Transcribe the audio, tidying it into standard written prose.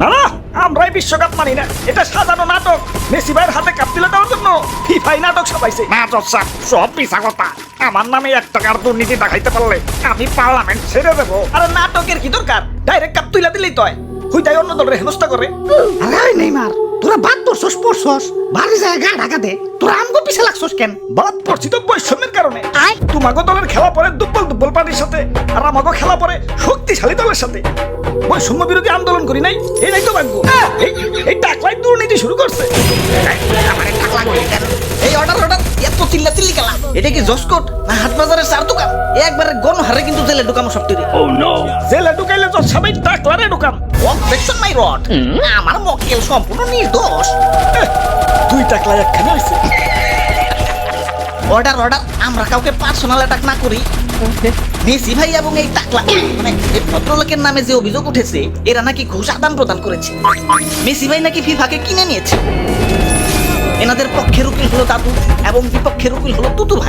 না না, আমরাই বিশ্বকাপ মানি না, এটা সাজানো নাটক। মেসি ভাইয়ের হাতে কাপ তুলে দেওয়ার জন্য ফিফাই নাটক সাজাইছে। না জোসেফ, সব মিছা কথা। আমার নামে 1 টাকার দুর্নীতি দেখাইতে পারলে আমি পার্লামেন্ট ছেড়ে দেবো। আরে নাটকের কি দরকার, ডাইরেক্ট কাপ তুলে দিলেই তো হয়। হুইটাই অন্য দলের হেনস্থা করে। আরে নেইমার, তোরা বাদ পড়ছস পড়ছস, বাড়ি যায় গা ঢাকা দে। তোরা আমগো পিছে লাগছস কেন? বাদ পড়ছি তো বৈষম্যের কারণে। তোমাকে দলের খেলা পরে দুব্বল দুব্বল পার্টির সাথে, আর আমাকে খেলা পরে শক্তিশালী দলের সাথে। বৈষম্য বিরোধী আন্দোলন করি নাই, এটাই তো ভাগ্য। এই টাকলাই দুর্নীতি শুরু করছে। আমারে টাকলা করি কেন? এই অর্ডার এত চিল্লি খেলা, এটা কি জসকোট না হাট বাজারের চার দোকান? একবারে গণহারে কিন্তু জেলে ঢুকানো সব তৈরি। জেলে ঢুকাইলে তো সবাই টাকলারে ঢুকান। অবজেকশন মাই রড, আমার মক্কেল সম্পূর্ণ নির্দোষ। 2 টাকলাই একখানে হয়েছে। অর্ডার আমরা কাউকে পার্সোনাল অ্যাটাক না করি। মেসি ভাই এবং এই টাকলা মানে এই ভদ্রলোকের নামে যে অভিযোগ উঠেছে, এরা নাকি ঘুষ আদান প্রদান করেছে। মেসি ভাই নাকি ফিফাকে কিনে নিয়েছে। এনাদের পক্ষের উকিল হলো দাদু এবং বিপক্ষের উকিল হলো তুতু ভাই।